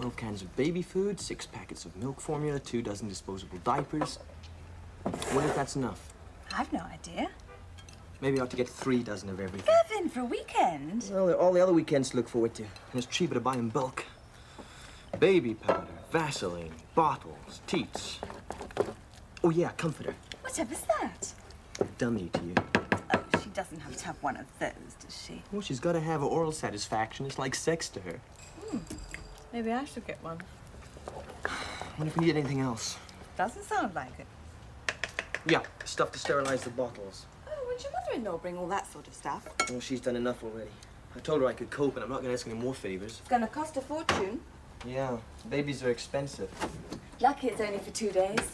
12 cans of baby food, 6 packets of milk formula, 2 dozen disposable diapers. What if that's enough? I've no idea. Maybe I ought to get 3 dozen of everything. Gavin, for a weekend? Well, there are all the other weekends to look forward to. And it's cheaper to buy in bulk. Baby powder, Vaseline, bottles, teats. Oh, yeah, comforter. Whatever's that? Dummy to you. Oh, she doesn't have to have one of those, does she? Well, she's got to have oral satisfaction. It's like sex to her. Maybe I should get one. What if we need anything else? Doesn't sound like it. Yeah, stuff to sterilize the bottles. Oh, wouldn't your mother-in-law bring all that sort of stuff? Well, she's done enough already. I told her I could cope, and I'm not going to ask any more favors. It's going to cost a fortune. Yeah, babies are expensive. Lucky it's only for 2 days.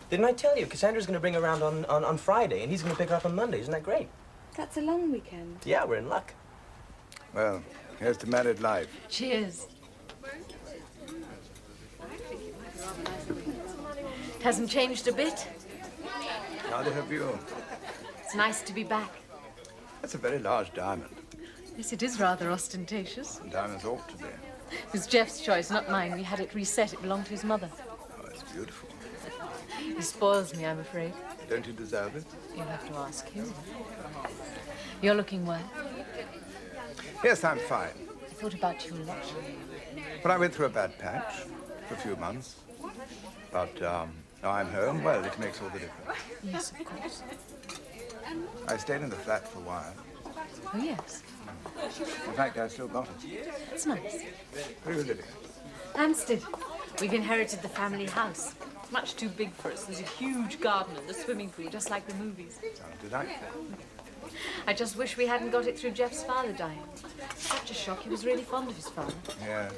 Didn't I tell you? Cassandra's going to bring her around on Friday, and he's going to pick her up on Monday. Isn't that great? That's a long weekend. Yeah, we're in luck. Well, here's to married life. Cheers. It hasn't changed a bit. Neither have you. It's nice to be back. That's a very large diamond. Yes, it is rather ostentatious. Diamonds ought to be. It was Jeff's choice, not mine. We had it reset. It belonged to his mother. Oh, it's beautiful. He spoils me, I'm afraid. Don't you deserve it? You'll have to ask him. You're looking well. Yes, I'm fine. I thought about you a lot. But I went through a bad patch for a few months. But now I'm home. Well, it makes all the difference. Yes, of course. I stayed in the flat for a while. Oh, yes. In fact, I still got it. That's nice. Where are you living? Hampstead. We've inherited the family house. It's much too big for us. There's a huge garden and a swimming pool, just like the movies. Sounds delightful. I just wish we hadn't got it through Jeff's father dying. Such a shock. He was really fond of his father. Yeah.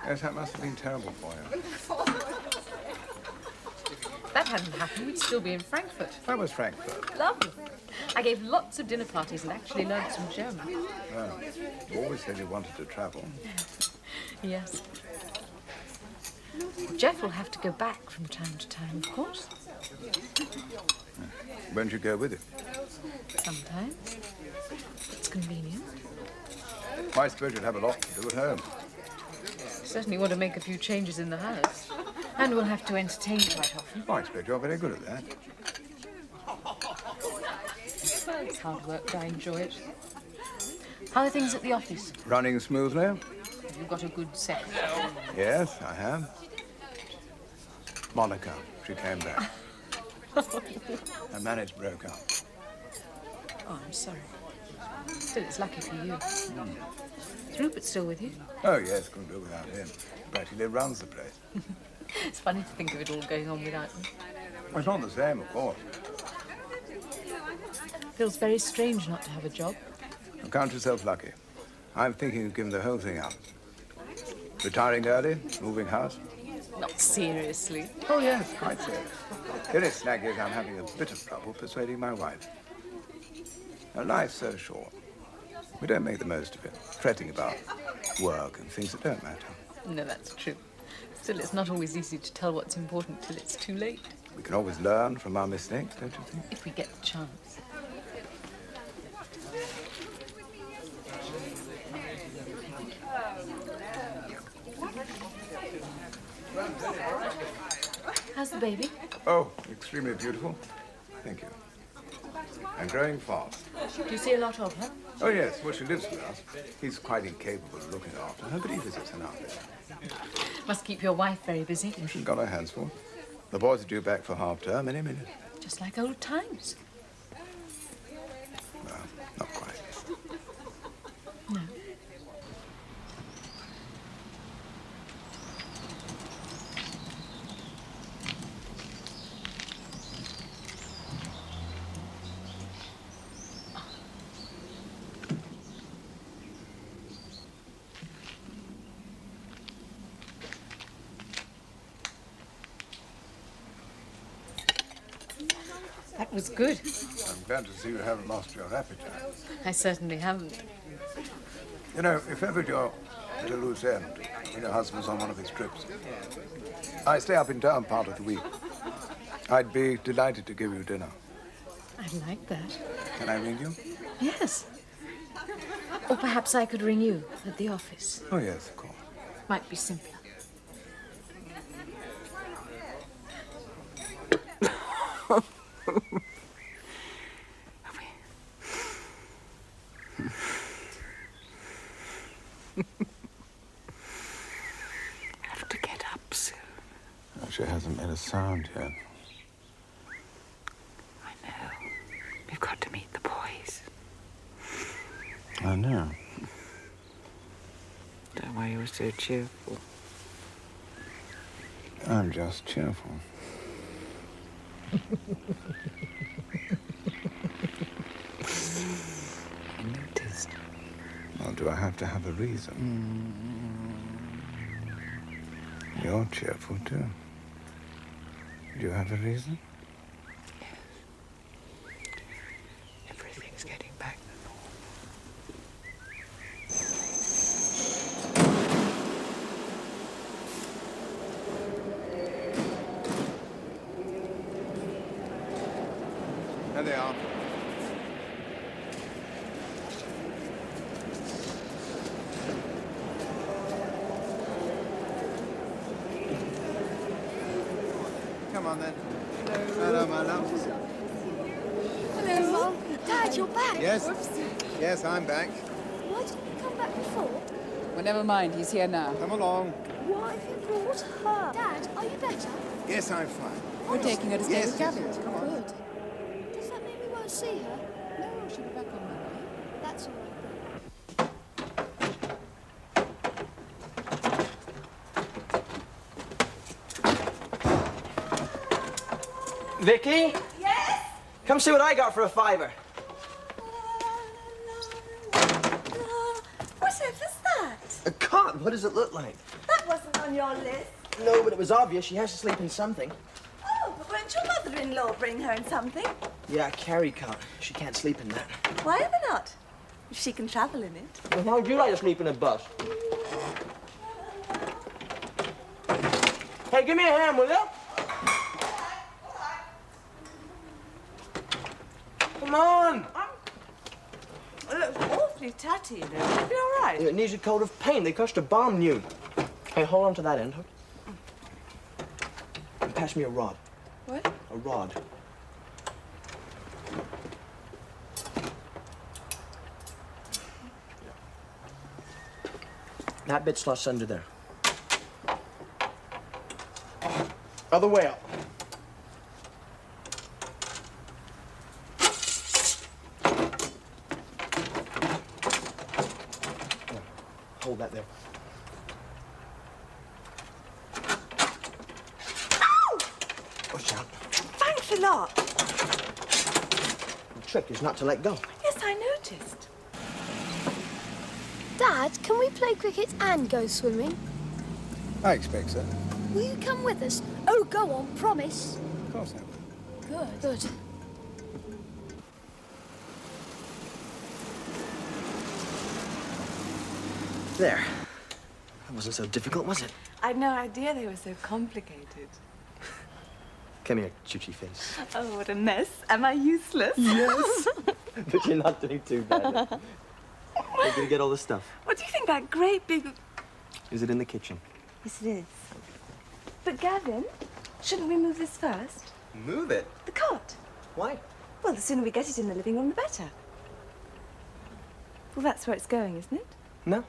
Yes, that must have been terrible for you. If that hadn't happened, we'd still be in Frankfurt. Where was Frankfurt? Lovely. I gave lots of dinner parties and actually learned some German. Oh, you always said you wanted to travel. Yes. Jeff will have to go back from time to time, of course. Won't you go with him? Sometimes. It's convenient. I suppose you'd have a lot to do at home. Certainly want to make a few changes in the house. And we'll have to entertain quite often. I expect you're very good at that. Well, it's hard work, but I enjoy it. How are things at the office? Running smoothly? You've got a good secretary. Yes, I have. Monica, she came back. Her marriage broke up. Oh, I'm sorry. Still, it's lucky for you. Is Rupert still with you? Oh, yes, couldn't do without him. Practically runs the place. It's funny to think of it all going on without me. Well, it's not the same, of course. Feels very strange not to have a job. You count yourself lucky. I'm thinking of giving the whole thing up. Retiring early, moving house. Not seriously. Oh, yes, quite serious. The only snag is I'm having a bit of trouble persuading my wife. Her life's so short. We don't make the most of it, fretting about work and things that don't matter. No, that's true. Still, it's not always easy to tell what's important till it's too late. We can always learn from our mistakes, don't you think? If we get the chance. How's the baby? Oh, extremely beautiful. Thank you. And growing fast. Do you see a lot of her? Oh, yes. Well, she lives with us. He's quite incapable of looking after her, but he visits her now and then. Must keep your wife very busy. Well, she's got her hands full. The boys are due back for half-term any minute. Just like old times. Well, not quite. No. That was good. I'm glad to see you haven't lost your appetite. I certainly haven't. You know, if ever you're at a loose end when your husband's on one of his trips, I stay up in town part of the week. I'd be delighted to give you dinner. I like that. Can I ring you? Yes. Or perhaps I could ring you at the office. Oh, yes, of course. Might be simpler. Have to get up soon. She hasn't made a sound yet. I know. We've got to meet the boys. I know. Don't worry, you're so cheerful. I'm just cheerful. I noticed. Well, do I have to have a reason? You're cheerful, too. Do you have a reason? Everything's getting back to normal. There they are. Come on, then. Hello, my love. Hello, Mum. Dad, you're back. Yes? Yes, I'm back. Why didn't you come back before? Well, never mind. He's here now. Come along. Why have you brought her? Dad, are you better? Yes, I'm fine. We're taking her to stay Yes, with yes, Gavin. yes, come on. Good. Does that mean we won't see her? No, she'll be back on Monday. That's all right. Vicky? Yes? Come see what I got for a $5. Whatever's that? A cot? What does it look like? That wasn't on your list. No, but it was obvious. She has to sleep in something. Oh, but won't your mother-in-law bring her in something? Yeah, a carry cot. She can't sleep in that. Why ever not? If she can travel in it. Well, how would you like to sleep in a bus? Hey, give me a hand, will you? Come on! It looks awfully tatty, you know. It'll be all right. It needs a coat of paint. They crushed a bomb new. Hey, hold on to that end. And pass me a rod. What? A rod. That bit sluts under there. Other way up. Hold that there. Ow! Watch out. Thanks a lot. The trick is not to let go. Yes, I noticed. Dad, can we play cricket and go swimming? I expect so. Will you come with us? Oh, go on, promise. Of course I will. Good. There. That wasn't so difficult, was it? I'd no idea they were so complicated. Come here, choochie face. Oh, what a mess. Am I useless? Yes. But you're not doing too bad. We're gonna get all the stuff. What do you think that great big... Is it in the kitchen? Yes, it is. But, Gavin, shouldn't we move this first? Move it. The cot. Why? Well, the sooner we get it in the living room, the better. Well, that's where it's going, isn't it? No.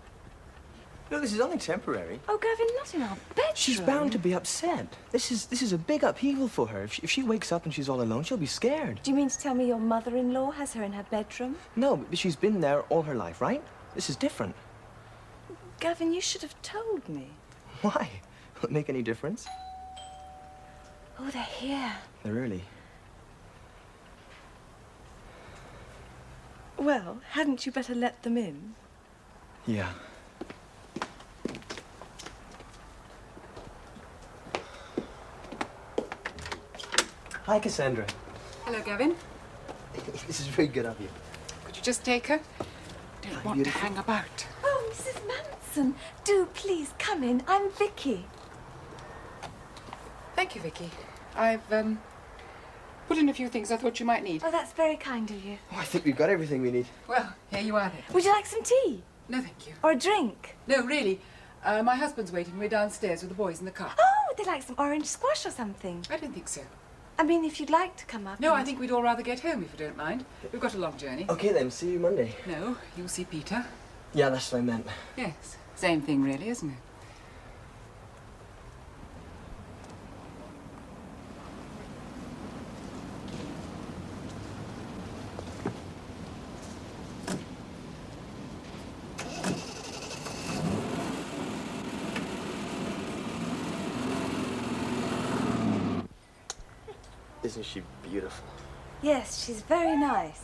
No, this is only temporary. Oh, Gavin, not in our bedroom. She's bound to be upset. This is a big upheaval for her. If she wakes up and she's all alone, she'll be scared. Do you mean to tell me your mother-in-law has her in her bedroom? No, but she's been there all her life, right? This is different. Gavin, you should have told me. Why? Will it make any difference? Oh, they're here. They're early. Well, hadn't you better let them in? Yeah. Hi, Cassandra. Hello, Gavin. This is very good of you. Could you just take her? Don't want to beautiful. hang about. Oh, Mrs. Manson, do please come in. I'm Vicky. Thank you, Vicky. I've, Put in a few things I thought you might need. Oh, that's very kind of you. Oh, I think we've got everything we need. Well, here you are then. Would you like some tea? No, thank you. Or a drink? No, really. My husband's waiting. We're downstairs with the boys in the car. Oh, would they like some orange squash or something? I don't think so. I mean, if you'd like to come up. No, I think we'd all rather get home if you don't mind. We've got a long journey. Okay then, see you Monday. No, you'll see Peter. Yeah, that's what I meant. Yes, same thing really, isn't it? Isn't she beautiful? Yes, she's very nice.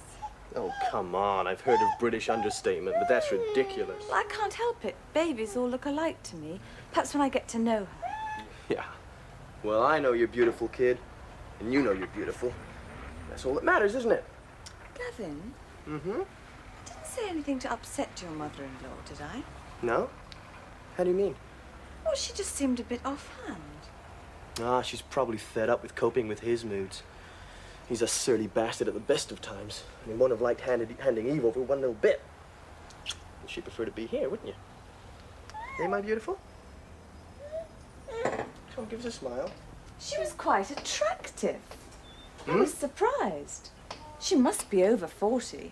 Oh, come on. I've heard of British understatement, but that's ridiculous. Well, I can't help it. Babies all look alike to me. Perhaps when I get to know her. Yeah. Well, I know you're beautiful, kid. And you know you're beautiful. That's all that matters, isn't it? Gavin? Mm-hmm. I didn't say anything to upset your mother-in-law, did I? No? How do you mean? Well, she just seemed a bit offhand. Ah, she's probably fed up with coping with his moods. He's a surly bastard at the best of times, and he won't have liked handing Eve over one little bit. And she'd prefer to be here, wouldn't you? Hey, my beautiful? Come on, give us a smile. She was quite attractive. I was surprised. She must be over 40.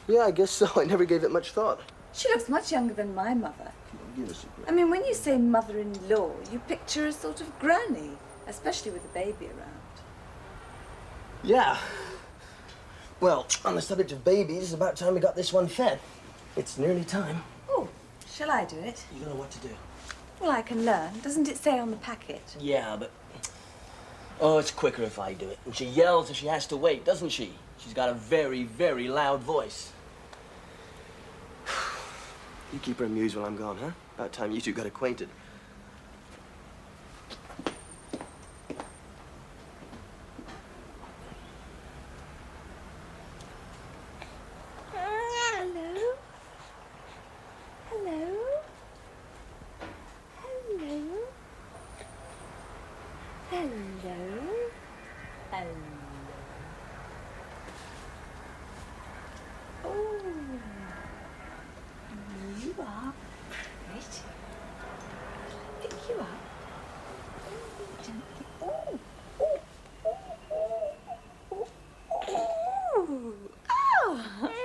Yeah, I guess so. I never gave it much thought. She looks much younger than my mother. Come on, give us a break. I mean, when you say mother-in-law, you picture a sort of granny, especially with a baby around. Yeah. Well, on the subject of babies, it's about time we got this one fed. It's nearly time. Oh, shall I do it? You know what to do. Well, I can learn. Doesn't it say on the packet? Yeah, but... Oh, it's quicker if I do it. And she yells if she has to wait, doesn't she? She's got a very, very loud voice. You keep her amused while I'm gone, huh? About time you two got acquainted. Hello? Hello? Hello? Hello? Hello? Oh, you are pretty. Pick you up. Gently. Oh, oh, oh, oh, oh, oh.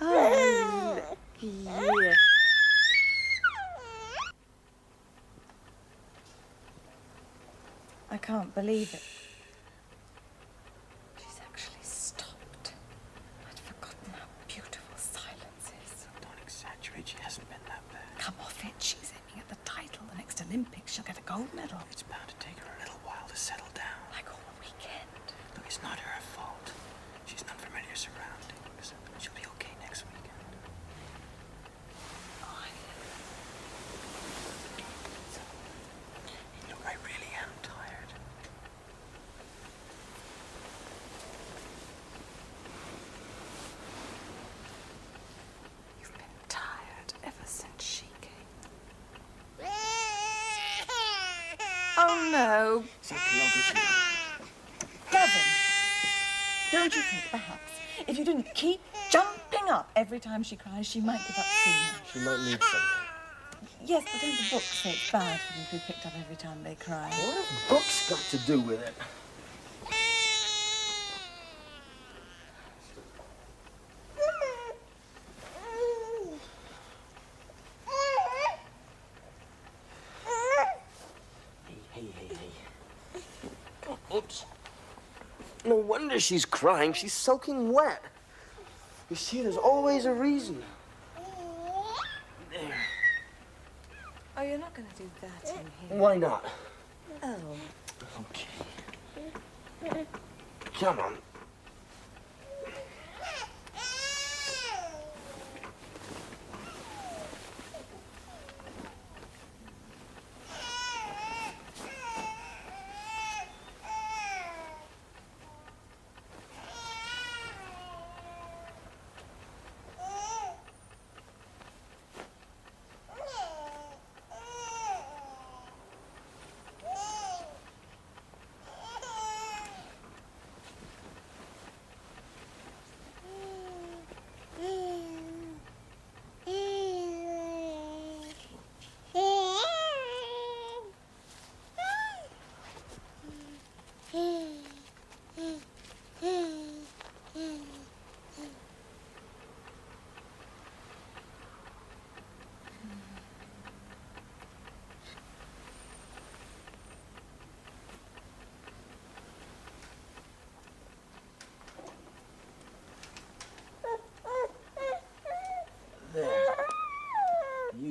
Oh, look here. I can't believe it. She's actually stopped. I'd forgotten how beautiful silence is. Don't exaggerate. She hasn't been that bad. Come off it. She's aiming at the title. The next Olympics, she'll get a gold medal. It's bound to take her a little while to settle down. Like all weekend. Look, it's not her fault. She's in unfamiliar surroundings. She'll be okay next weekend. Oh, I know. Look, I really am tired. You've been tired ever since she came. Oh, no. It's okay, I'll go see her. Gavin, don't you think perhaps if you didn't keep jumping up every time she cries, she might give up sooner? She might need something. Yes, but don't the books say it's bad for them to be picked up every time they cry? What have books got to do with it? Hey. Oh, oops. No wonder she's crying. She's soaking wet. You see, there's always a reason. There. Oh, you're not going to do that in here. Why not? Oh. Okay. Come on.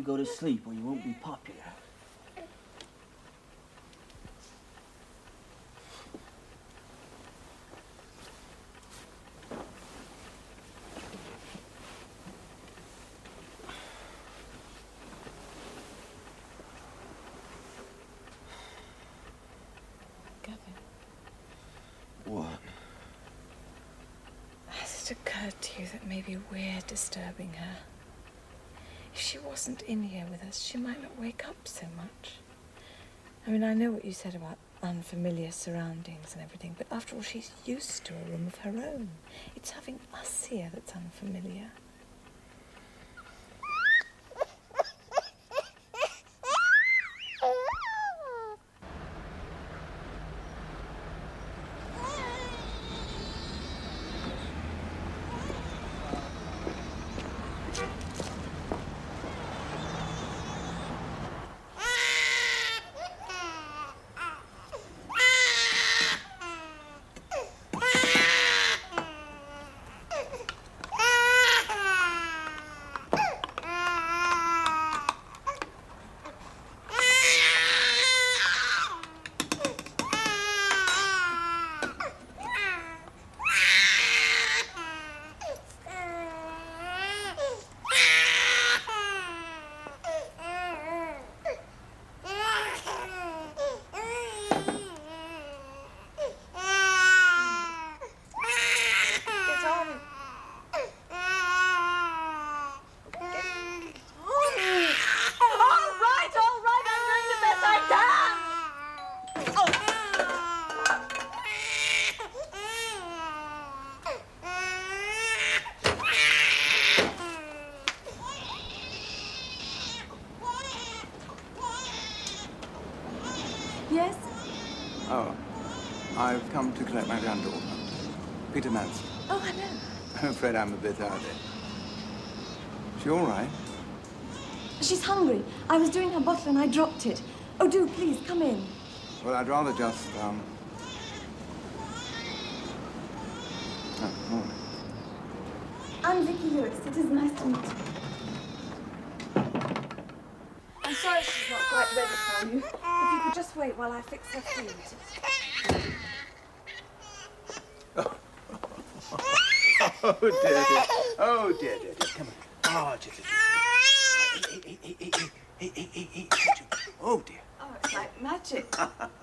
go to sleep or you won't be popular. Gavin, What? has it occurred to you that maybe we're disturbing her? If she wasn't in here with us, she might not wake up so much. I mean, I know what you said about unfamiliar surroundings and everything, but after all, she's used to a room of her own. It's having us here that's unfamiliar. Yes? Oh, I've come to collect my granddaughter, Peter Manson. Oh, hello. I'm afraid I'm a bit early. She all right? She's hungry. I was doing her bottle and I dropped it. Oh, do, please, come in. Well, I'd rather just, Oh, all right. I'm Vicky Lewis. It is nice to meet you. I'm sorry she's not quite ready for you. If you could just wait while I fix her food. Oh, dear, dear. Oh, dear, dear, dear. Come on. Oh, dear, dear. Oh, dear. Oh, it's like magic.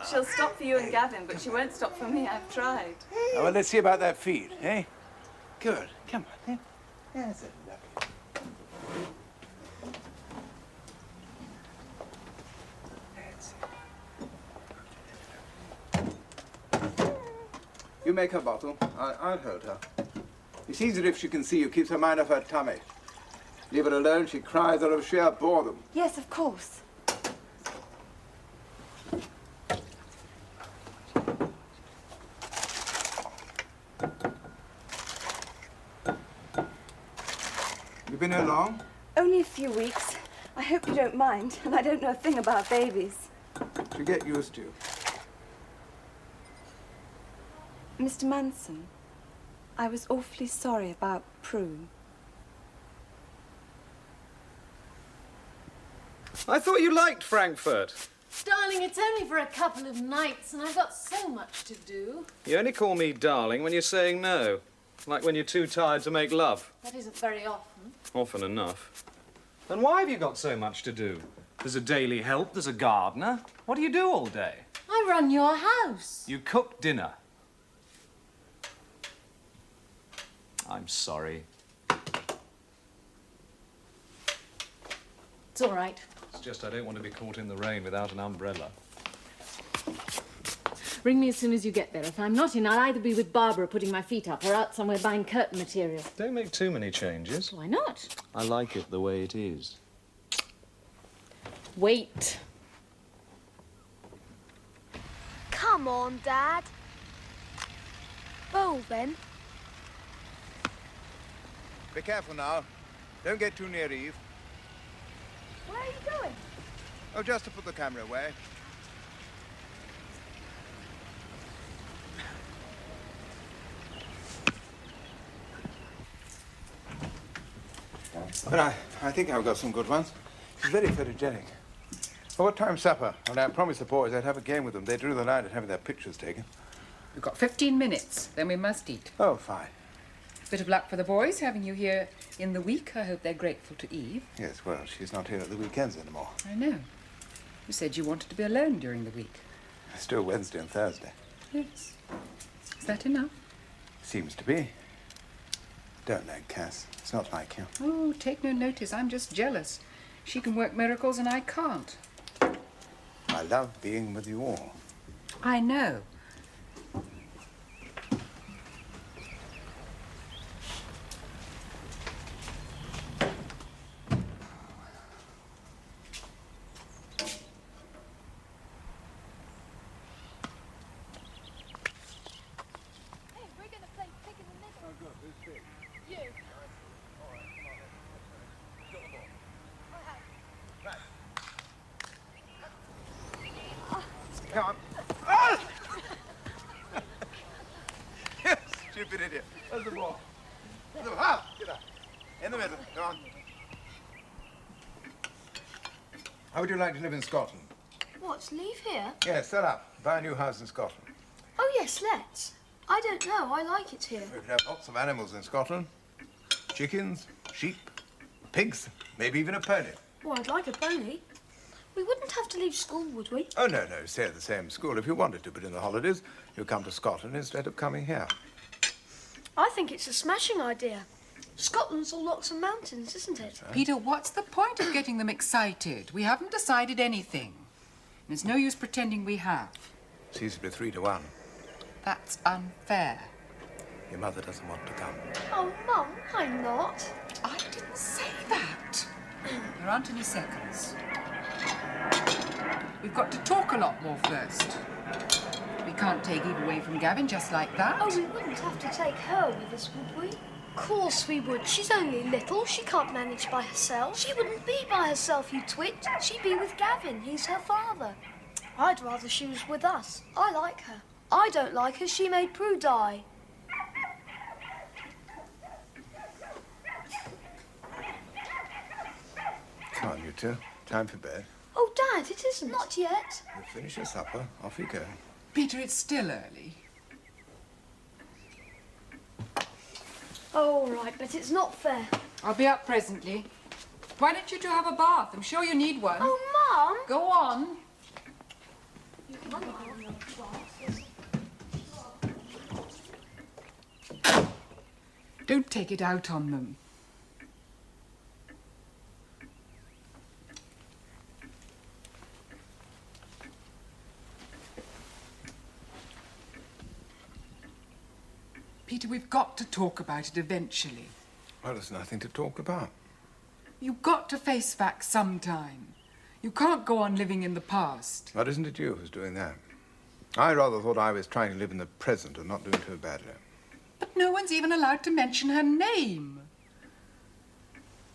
She'll stop for you and Gavin, but she won't stop for me. I've tried. Oh, well, let's see about that feed, eh? Good. Come on. That's it. You make her bottle. I'll hold her. She sees it if she can see you. Keeps her mind off her tummy. Leave her alone, she cries out of sheer boredom. Yes, of course. You been here long? Only a few weeks. I hope you don't mind, and I don't know a thing about babies. To get used to. Mr. Manson, I was awfully sorry about Prue. I thought you liked Frankfurt. Darling, it's only for a couple of nights and I've got so much to do. You only call me darling when you're saying no. Like when you're too tired to make love. That isn't very often. Often enough. Then why have you got so much to do? There's a daily help, there's a gardener. What do you do all day? I run your house. You cook dinner. I'm sorry. It's all right. It's just I don't want to be caught in the rain without an umbrella. Ring me as soon as you get there. If I'm not in, I'll either be with Barbara putting my feet up or out somewhere buying curtain material. Don't make too many changes. Why not? I like it the way it is. Wait. Come on, Dad. Well, then. Be careful now. Don't get too near Eve. Where are you going? Oh, just to put the camera away. But I think I've got some good ones. She's very photogenic. Well, what time's supper? And I promised the boys I'd have a game with them. They drew the line at having their pictures taken. We've got 15 minutes, then we must eat. Oh, fine. Bit of luck for the boys having you here in the week. I hope they're grateful to Eve. Yes, well, she's not here at the weekends anymore. I know. You said you wanted to be alone during the week. Still Wednesday and Thursday. Yes. Is that enough? Seems to be. Don't nag, Cass. It's not like you. Oh, take no notice. I'm just jealous. She can work miracles and I can't. I love being with you all. I know. Come on. Ah! Stupid idiot. Where's the ball? Ah, get up. In the middle. Go on. How would you like to live in Scotland? What, leave here? Yes, set up. Buy a new house in Scotland. Oh, yes, let's. I don't know. I like it here. We could have lots of animals in Scotland. Chickens, sheep, pigs, maybe even a pony. Oh, I'd like a pony. We wouldn't have to leave school, would we? Oh, no, stay at the same school if you wanted to, but in the holidays, you come to Scotland instead of coming here. I think it's a smashing idea. Scotland's all lots of mountains, isn't it? Peter, what's the point of getting them excited? We haven't decided anything. And it's no use pretending we have. Seems to be 3 to 1. That's unfair. Your mother doesn't want to come. Oh, Mum, I'm not. I didn't say that. There aren't any seconds. We've got to talk a lot more first. We can't take Eve away from Gavin just like that. Oh, we wouldn't have to take her with us, would we? Of course we would. She's only little. She can't manage by herself. She wouldn't be by herself, you twit. She'd be with Gavin. He's her father. I'd rather she was with us. I like her. I don't like her. She made Prue die. Come on, you two. Time for bed. Oh, Dad, it isn't. Not yet. You finish your supper, off you go. Peter, it's still early. Oh, all right, but it's not fair. I'll be up presently. Why don't you two have a bath? I'm sure you need one. Oh, Mum! Go on. Don't take it out on them. Peter, we've got to talk about it eventually. Well, there's nothing to talk about. You've got to face facts sometime. You can't go on living in the past. But isn't it you who's doing that? I rather thought I was trying to live in the present and not doing too badly. But no one's even allowed to mention her name.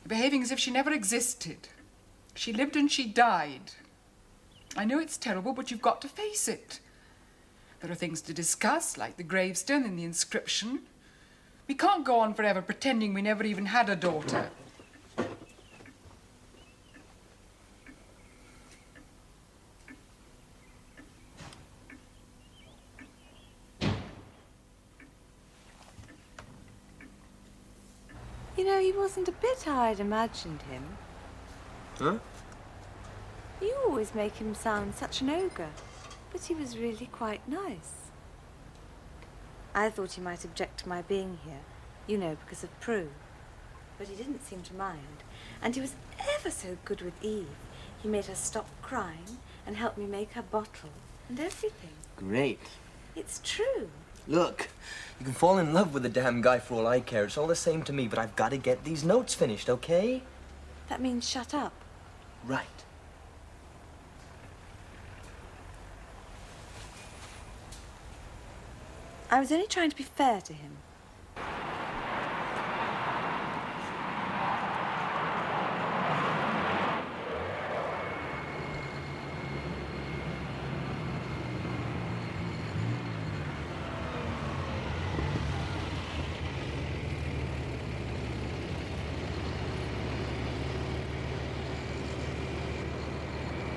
You're behaving as if she never existed. She lived and she died. I know it's terrible, but you've got to face it. There are things to discuss, like the gravestone and the inscription. We can't go on forever pretending we never even had a daughter. You know, he wasn't a bit how I'd imagined him. Huh? You always make him sound such an ogre, but he was really quite nice. I thought he might object to my being here, you know, because of Prue. But he didn't seem to mind, and he was ever so good with Eve. He made her stop crying and helped me make her bottle and everything. Great. It's true. Look, you can fall in love with the damn guy for all I care. It's all the same to me, but I've got to get these notes finished, okay? That means shut up. Right. I was only trying to be fair to him.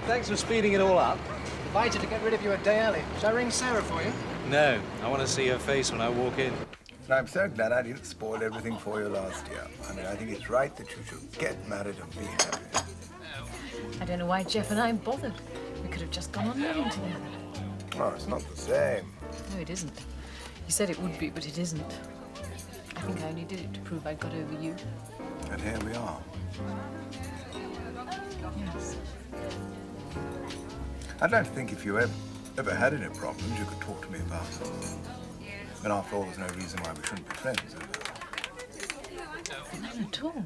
Thanks for speeding it all up. Invited to get rid of you a day early. Shall I ring Sarah for you? No, I want to see her face when I walk in. And I'm so glad I didn't spoil everything for you last year. I mean, I think it's right that you should get married and be happy. I don't know why Jeff and I bothered. We could have just gone on living together. Oh, it's not the same. No, it isn't. You said it would be, but it isn't. I think I only did it to prove I'd got over you. And here we are. Yes. I'd like to think if you ever had any problems, you could talk to me about them. And after all, there's no reason why we shouldn't be friends, is there? None at all.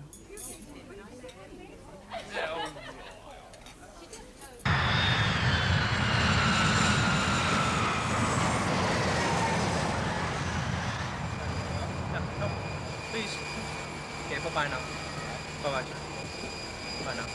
Please. Okay, bye-bye now. Bye-bye. Bye now.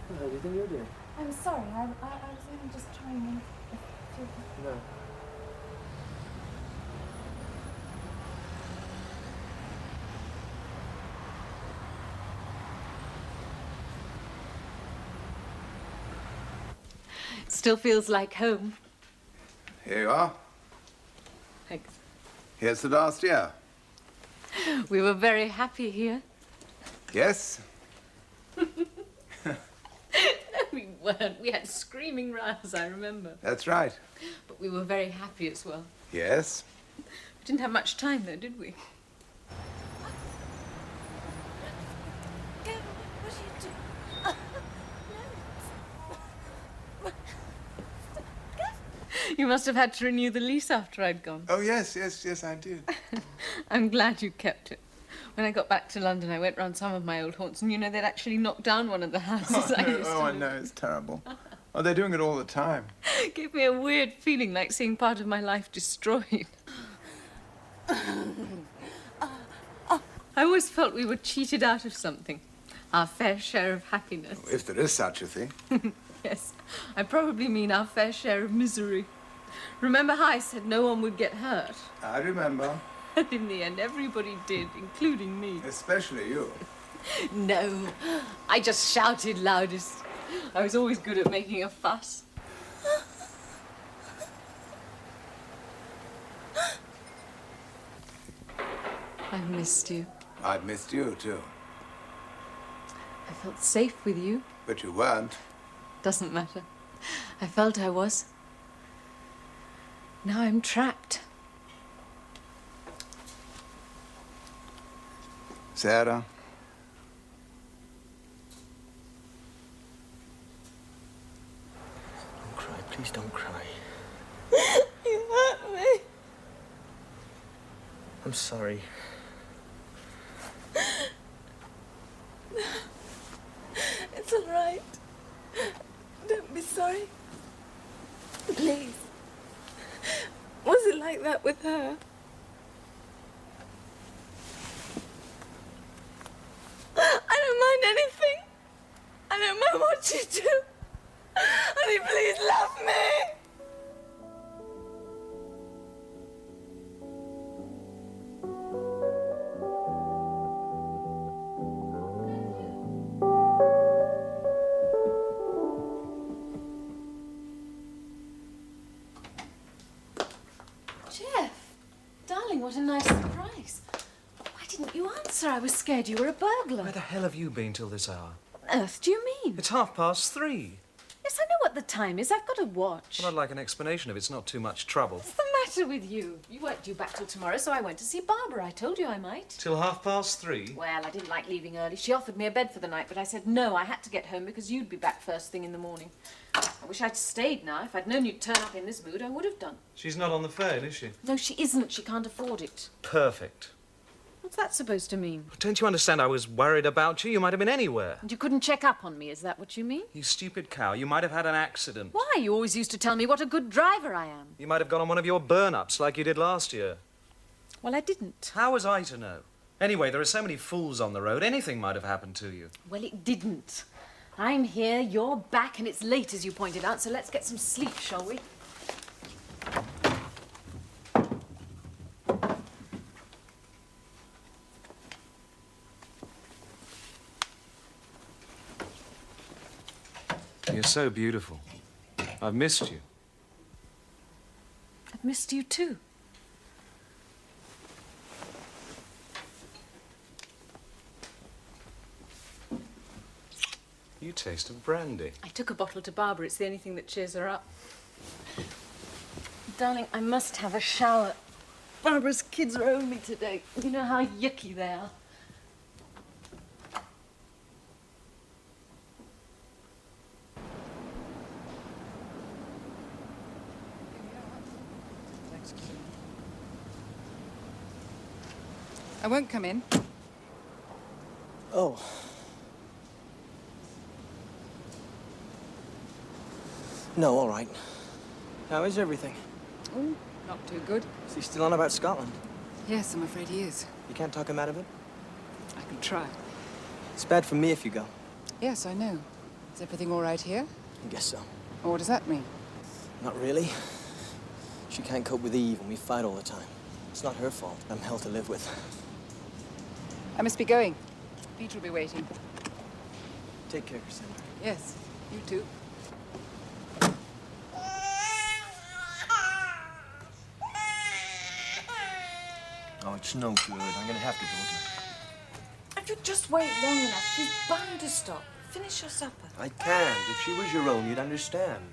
What the hell do you think you're doing? I'm sorry, I was only just trying to... No. Still feels like home. Here you are. Thanks. Here's the last year. We were very happy here. Yes? We weren't. We had screaming rows, I remember. That's right. But we were very happy as well. Yes? We didn't have much time, though, did we? You must have had to renew the lease after I'd gone. Oh, yes, I did. I'm glad you kept it. When I got back to London, I went round some of my old haunts, and you know, they'd actually knocked down one of the houses I used to I live know, it's terrible. Oh, they're doing it all the time. It gave me a weird feeling like seeing part of my life destroyed. I always felt we were cheated out of something. Our fair share of happiness. If there is such a thing. Yes, I probably mean our fair share of misery. Remember how I said no one would get hurt? I remember. And in the end, everybody did, including me. Especially you. No, I just shouted loudest. I was always good at making a fuss. I've missed you. I've missed you, too. I felt safe with you. But you weren't. Doesn't matter. I felt I was. Now I'm trapped. Sarah. Don't cry, please don't cry. You hurt me. I'm sorry. It's all right. Don't be sorry. Please. Was it like that with her? I don't mind anything. I don't mind what you do. Honey, please love me. Jeff, darling, what a nice surprise. Why didn't you answer? I was scared you were a burglar. Where the hell have you been till this hour? What on earth do you mean? It's 3:30. Yes, I know what the time is. I've got a watch. Well, I'd like an explanation if it's not too much trouble. What's the matter with you? You weren't due back till tomorrow, so I went to see Barbara. I told you I might. Till 3:30? Well, I didn't like leaving early. She offered me a bed for the night, but I said no, I had to get home because you'd be back first thing in the morning. I wish I'd stayed now. If I'd known you'd turn up in this mood, I would have done. She's not on the phone, is she? No, she isn't. She can't afford it. Perfect. What's that supposed to mean? Don't you understand? I was worried about you. You might have been anywhere. And you couldn't check up on me, is that what you mean? You stupid cow. You might have had an accident. Why? You always used to tell me what a good driver I am. You might have gone on one of your burn-ups like you did last year. Well, I didn't. How was I to know? Anyway, there are so many fools on the road. Anything might have happened to you. Well, it didn't. I'm here, you're back, and it's late, as you pointed out, so let's get some sleep, shall we? You're so beautiful. I've missed you. I've missed you too. You taste of brandy. I took a bottle to Barbara. It's the only thing that cheers her up. Darling, I must have a shower. Barbara's kids are over me today. You know how yucky they are. I won't come in. Oh. No, all right. How is everything? Oh, not too good. Is he still on about Scotland? Yes, I'm afraid he is. You can't talk him out of it? I can try. It's bad for me if you go. Yes, I know. Is everything all right here? I guess so. Or what does that mean? Not really. She can't cope with Eve and we fight all the time. It's not her fault. I'm hell to live with. I must be going. Peter will be waiting. Take care, Cassandra. Yes, you too. Oh, it's no good. I'm gonna have to go to If you just wait long enough, she's bound to stop. Finish your supper. I can't. If she was your own, you'd understand.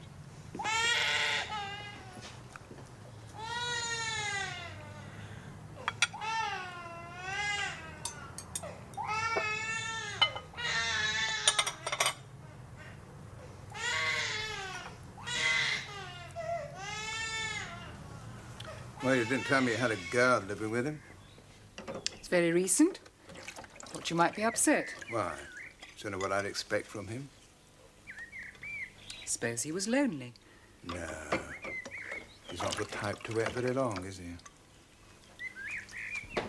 Well, you didn't tell me you had a girl living with him. It's very recent. Thought you might be upset. Why? Don't know what I'd expect from him. Suppose he was lonely. No. He's not the type to wait very long, is he? Do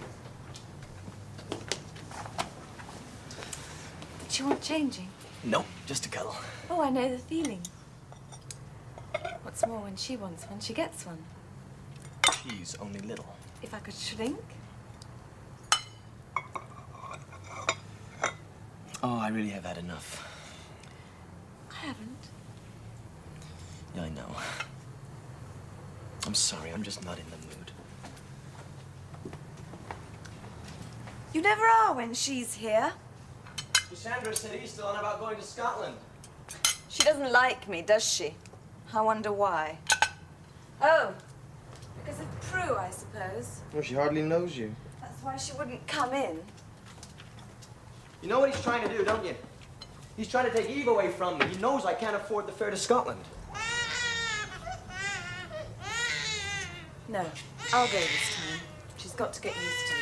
you want changing? No, just a cuddle. Oh, I know the feeling. What's more, when she wants one, she gets one. She's only little. If I could shrink. Oh, I really have had enough. I haven't. Yeah, I know. I'm sorry, I'm just not in the mood. You never are when she's here. Cassandra said he's still on about going to Scotland. She doesn't like me, does she? I wonder why. Oh, because of Prue, I suppose. Well, she hardly knows you. That's why she wouldn't come in. You know what he's trying to do, don't you? He's trying to take Eve away from me. He knows I can't afford the fare to Scotland. No, I'll go this time. She's got to get used to me.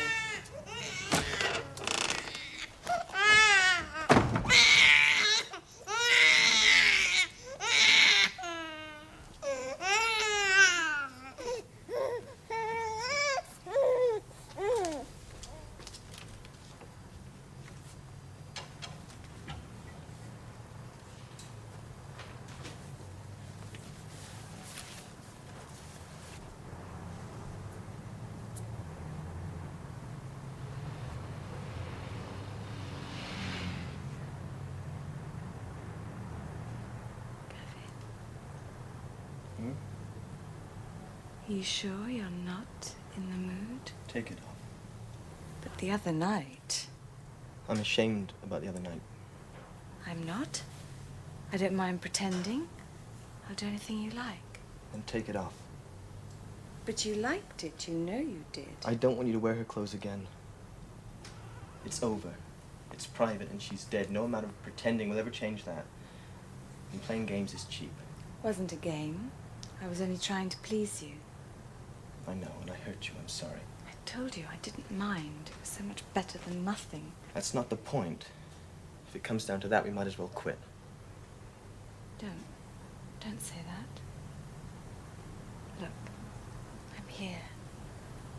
You sure you're not in the mood? Take it off. But the other night... I'm ashamed about the other night. I'm not. I don't mind pretending. I'll do anything you like. Then take it off. But you liked it. You know you did. I don't want you to wear her clothes again. It's over. It's private and she's dead. No amount of pretending will ever change that. And playing games is cheap. Wasn't a game. I was only trying to please you. I know, and I hurt you. I'm sorry. I told you I didn't mind. It was so much better than nothing. That's not the point. If it comes down to that, we might as well quit. Don't say that. Look, I'm here.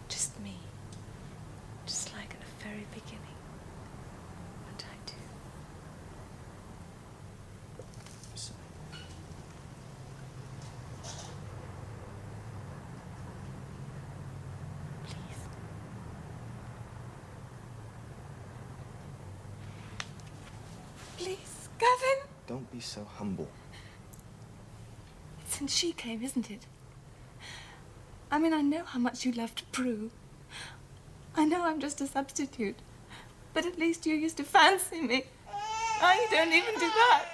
Just me. Just like at the very beginning. What I do. I'm sorry. Please, Gavin! Don't be so humble. It's since she came, isn't it? I mean, I know how much you loved Prue. I know I'm just a substitute. But at least you used to fancy me. Now you don't even do that.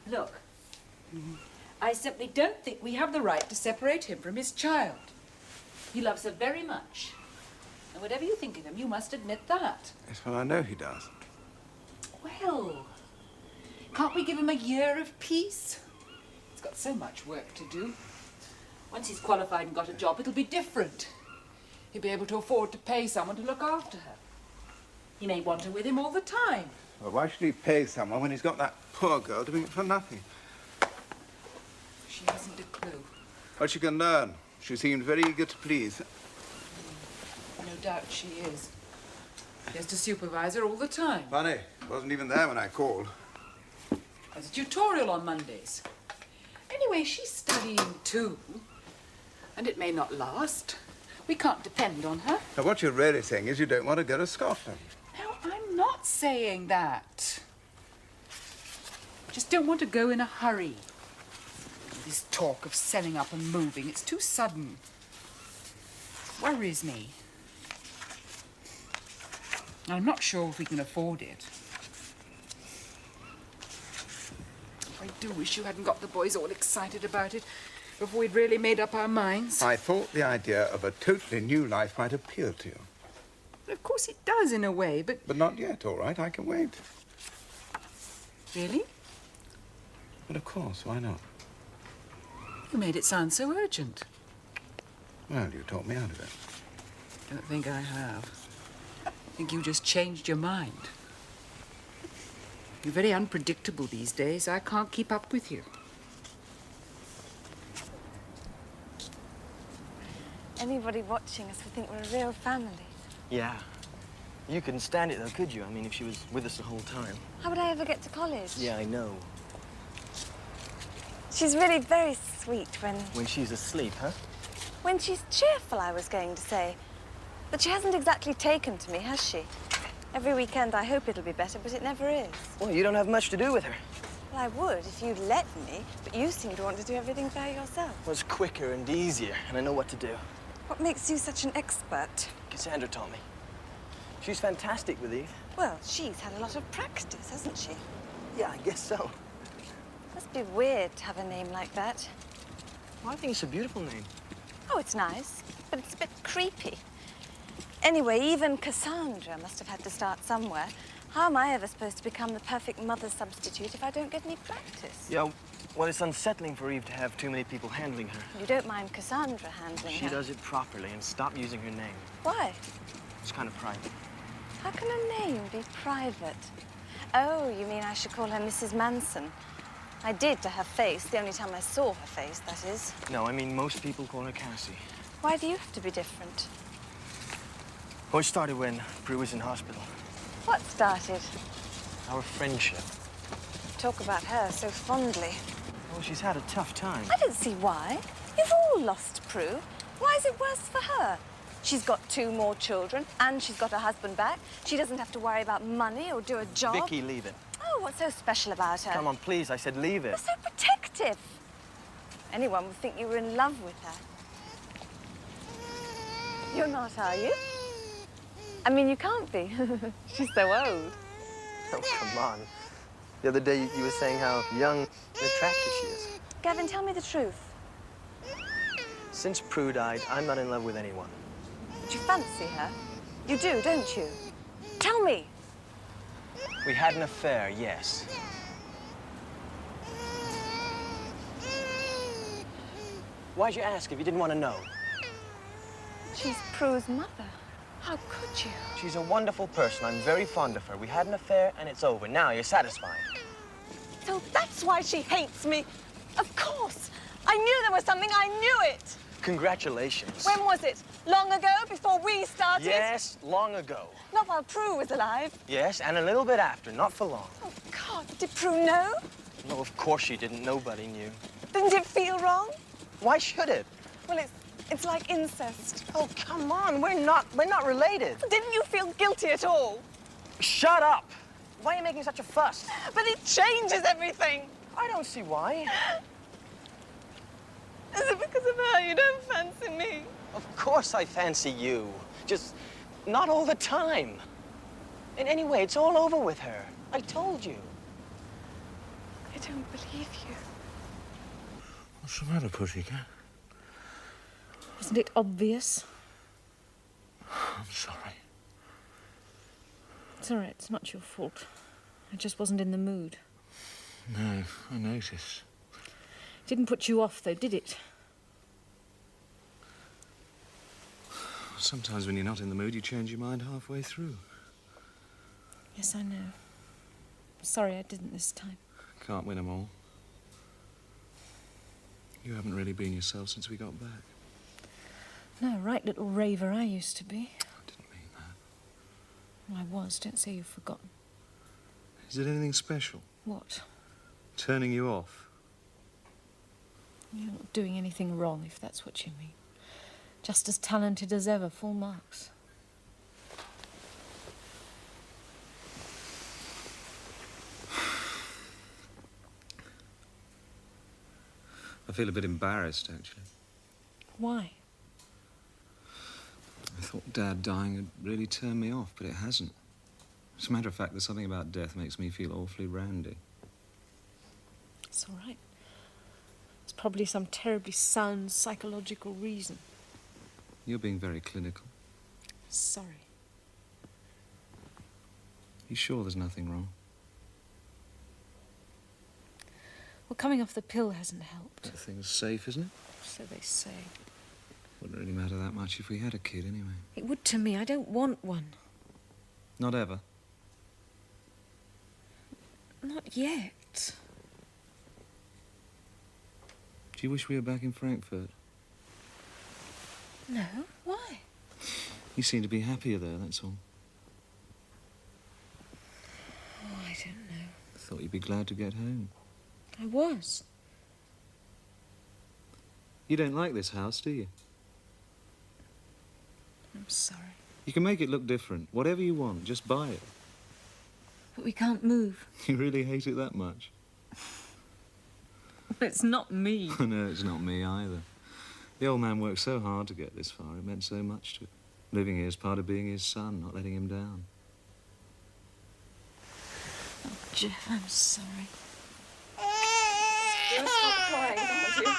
Look, I simply don't think we have the right to separate him from his child. He loves her very much. And whatever you think of him, you must admit that. Yes, well, I know he does. Well, can't we give him a year of peace? He's got so much work to do. Once he's qualified and got a job, it'll be different. He'll be able to afford to pay someone to look after her. He may want her with him all the time. Well, why should he pay someone when he's got that poor girl doing it for nothing? She hasn't a clue. Well, she can learn. She seemed very eager to please. No doubt she is. He has to supervise her all the time. Funny, wasn't even there when I called. There's a tutorial on Mondays. Anyway, she's studying too. And it may not last. We can't depend on her. Now, what you're really saying is you don't want to go to Scotland. No, I'm not saying that. I just don't want to go in a hurry. This talk of selling up and moving, it's too sudden. Worries me. I'm not sure if we can afford it. I do wish you hadn't got the boys all excited about it before we'd really made up our minds. I thought the idea of a totally new life might appeal to you. Of course it does in a way, but... But not yet, all right, I can wait. Really? But of course, why not? You made it sound so urgent. Well, you talked me out of it. I don't think I have. I think you just changed your mind. You're very unpredictable these days. I can't keep up with you. Anybody watching us would think we're a real family. Yeah. You couldn't stand it, though, could you? I mean, if she was with us the whole time. How would I ever get to college? Yeah, I know. She's really very sweet When she's asleep, huh? when she's cheerful, I was going to say. But she hasn't exactly taken to me, has she? Every weekend I hope it'll be better, but it never is. Well, you don't have much to do with her. Well, I would if you'd let me, but you seem to want to do everything by yourself. Well, it's quicker and easier, and I know what to do. What makes you such an expert? Cassandra taught me. She's fantastic with Eve. Well, she's had a lot of practice, hasn't she? Yeah, I guess so. Must be weird to have a name like that. Well, I think it's a beautiful name. Oh, it's nice, but it's a bit creepy. Anyway, even Cassandra must have had to start somewhere. How am I ever supposed to become the perfect mother substitute if I don't get any practice? Yeah, well, it's unsettling for Eve to have too many people handling her. You don't mind Cassandra handling her? She does it properly, and stop using her name. Why? It's kind of private. How can a name be private? Oh, you mean I should call her Mrs. Manson? I did to her face, the only time I saw her face, that is. No, I mean, most people call her Cassie. Why do you have to be different? Well, it started when Prue was in hospital. What started? Our friendship. Talk about her so fondly. Well, she's had a tough time. I don't see why. You've all lost Prue. Why is it worse for her? She's got 2 more children, and she's got her husband back. She doesn't have to worry about money or do a job. Vicky, leave it. Oh, what's so special about her? Come on, please. I said leave it. You're so protective. Anyone would think you were in love with her. You're not, are you? I mean, you can't be. She's so old. Oh, come on. The other day, you were saying how young and attractive she is. Gavin, tell me the truth. Since Prue died, I'm not in love with anyone. But you fancy her? You do, don't you? Tell me. We had an affair, yes. Why'd you ask if you didn't want to know? She's Prue's mother. How could you? She's a wonderful person. I'm very fond of her. We had an affair, and it's over. Now you're satisfied. So that's why she hates me. Of course. I knew there was something. I knew it. Congratulations. When was it? Long ago, before we started? Yes, long ago. Not while Prue was alive. Yes, and a little bit after, not for long. Oh, God, did Prue know? No, of course she didn't. Nobody knew. Didn't it feel wrong? Why should it? Well, it's like incest. Oh, come on. We're not related. Didn't you feel guilty at all? Shut up. Why are you making such a fuss? But it changes everything. I don't see why. Is it because of her you don't fancy me? Of course I fancy you. Just not all the time. And anyway, it's all over with her. I told you. I don't believe you. What's the matter, pussycat? Isn't it obvious? I'm sorry. It's all right. It's not your fault. I just wasn't in the mood. No, I noticed. Didn't put you off, though, did it? Sometimes when you're not in the mood, you change your mind halfway through. Yes, I know. Sorry I didn't this time. Can't win 'em all. You haven't really been yourself since we got back. No, right little raver I used to be. I didn't mean that. Well, I was. Don't say you've forgotten. Is it anything special? What? Turning you off? You're not doing anything wrong, if that's what you mean. Just as talented as ever, full marks. I feel a bit embarrassed, actually. Why? I thought Dad dying had really turned me off, but it hasn't. As a matter of fact, there's something about death makes me feel awfully randy. It's all right. It's probably some terribly sound psychological reason. You're being very clinical. Sorry. You sure there's nothing wrong? Well, coming off the pill hasn't helped. That thing's safe, isn't it? So they say. Wouldn't really matter that much if we had a kid, anyway. It would to me. I don't want one. Not ever. Not yet. Do you wish we were back in Frankfurt? No. Why? You seem to be happier there, that's all. Oh, I don't know. I thought you'd be glad to get home. I was. You don't like this house, do you? I'm sorry. You can make it look different. Whatever you want, just buy it. But we can't move. You really hate it that much? It's not me. No, it's not me either. The old man worked so hard to get this far. It meant so much to him. Living here is part of being his son, not letting him down. Oh, Jeff, I'm sorry. Don't stop crying, can't you?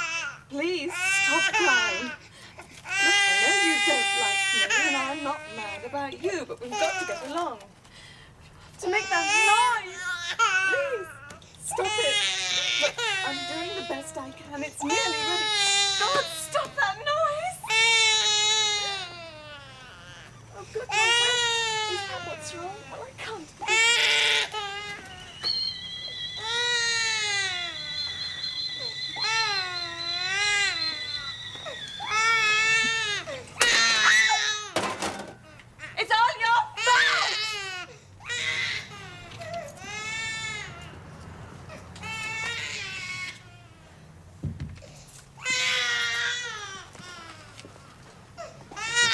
Please, stop crying. Look, I know you don't like me, and I'm not mad about you, but we've got to get along. To make that noise! Please, stop it. Look, I'm doing the best I can. It's nearly ready. God, stop that noise! Oh, goodness, is that what's wrong? Well, I can't. It's all your fault!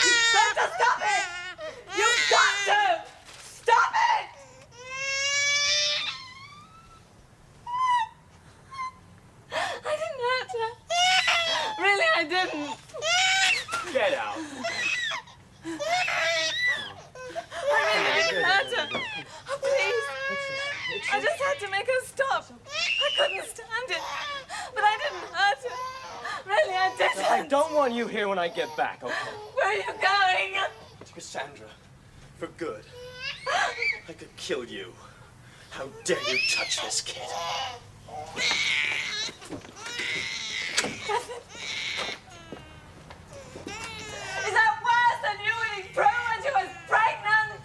You've got to stop it! You've got to! Stop it! I didn't hurt her. Really, I didn't. Get out. I really didn't hurt her. Oh, please. I just had to make her stop. I couldn't stand it. But I didn't hurt her. Really, I didn't. I don't want you here when I get back, okay? Where are you going? To Cassandra. For good. I could kill you. How dare you touch this kid? Is that worse than you eating Prue when she was pregnant?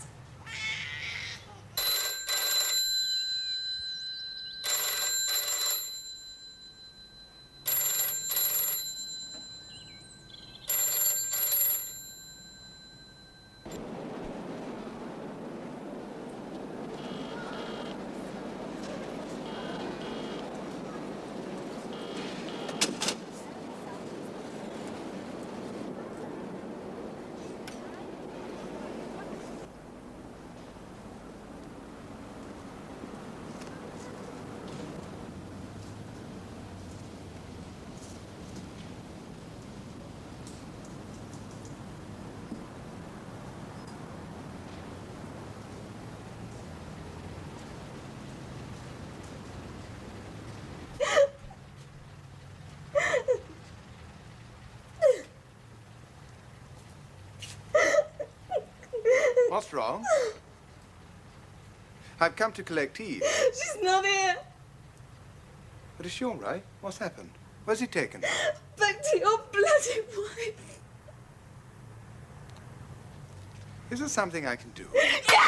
What's wrong? I've come to collect Eve. She's not here. But is she all right? What's happened? Where's he taken her? Back to your bloody wife. Is there something I can do? Yes!